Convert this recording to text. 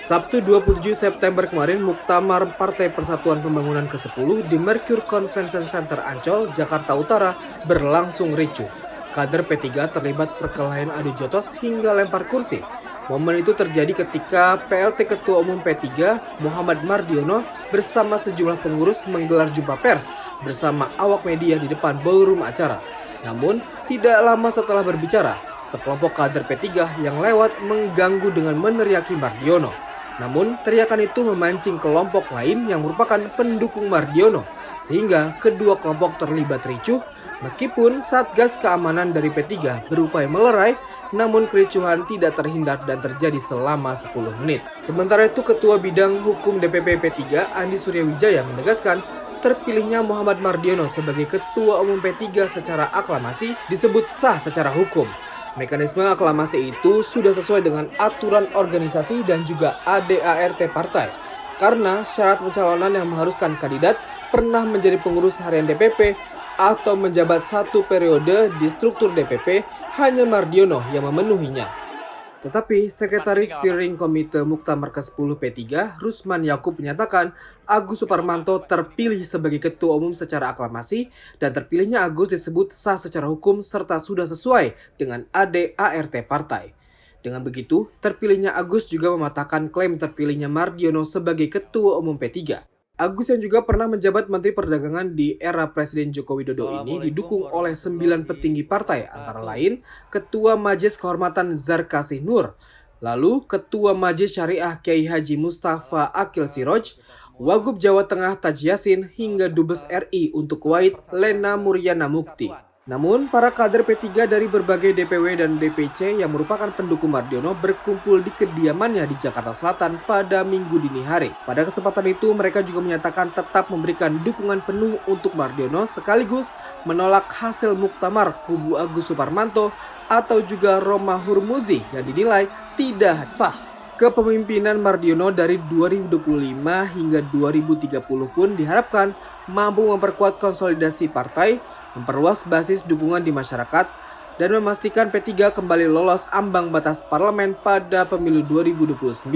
Sabtu 27 September kemarin, Muktamar Partai Persatuan Pembangunan ke-10 di Mercure Convention Center Ancol, Jakarta Utara berlangsung ricuh. Kader P3 terlibat perkelahian adu jotos hingga lempar kursi. Momen itu terjadi ketika PLT Ketua Umum P3 Muhammad Mardiono bersama sejumlah pengurus menggelar jumpa pers bersama awak media di depan ballroom acara. Namun, tidak lama setelah berbicara, sekelompok kader P3 yang lewat mengganggu dengan meneriaki Mardiono. Namun, teriakan itu memancing kelompok lain yang merupakan pendukung Mardiono, sehingga kedua kelompok terlibat ricuh. Meskipun Satgas Keamanan dari P3 berupaya melerai, namun kericuhan tidak terhindar dan terjadi selama 10 menit. Sementara itu, Ketua Bidang Hukum DPP P3 Andi Suryawijaya menegaskan terpilihnya Muhammad Mardiono sebagai Ketua Umum P3 secara aklamasi disebut sah secara hukum. Mekanisme aklamasi itu sudah sesuai dengan aturan organisasi dan juga ADART partai. Karena syarat pencalonan yang mengharuskan kandidat pernah menjadi pengurus harian DPP atau menjabat satu periode di struktur DPP, hanya Mardiono yang memenuhinya. Tetapi Sekretaris Steering Komite Muktamar ke-10 P3, Rusman Yakub menyatakan Agus Suparmanto terpilih sebagai Ketua Umum secara aklamasi dan terpilihnya Agus disebut sah secara hukum serta sudah sesuai dengan ADART partai. Dengan begitu, terpilihnya Agus juga mematahkan klaim terpilihnya Mardiono sebagai Ketua Umum P3. Agus yang juga pernah menjabat Menteri Perdagangan di era Presiden Joko Widodo ini didukung oleh 9 petinggi partai, antara lain Ketua Majelis Kehormatan Zarkasih Nur, lalu Ketua Majelis Syariah Kiai Haji Mustafa Akil Siroj, Wagub Jawa Tengah Taj Yassin, hingga Dubes RI untuk Kuwait Lena Muryana Mukti. Namun, para kader P3 dari berbagai DPW dan DPC yang merupakan pendukung Mardiono berkumpul di kediamannya di Jakarta Selatan pada Minggu dini hari. Pada kesempatan itu, mereka juga menyatakan tetap memberikan dukungan penuh untuk Mardiono sekaligus menolak hasil muktamar kubu Agus Suparmanto atau juga Roma Hurmuzi yang dinilai tidak sah. Kepemimpinan Mardiono dari 2025 hingga 2030 pun diharapkan mampu memperkuat konsolidasi partai, memperluas basis dukungan di masyarakat, dan memastikan P3 kembali lolos ambang batas parlemen pada pemilu 2029.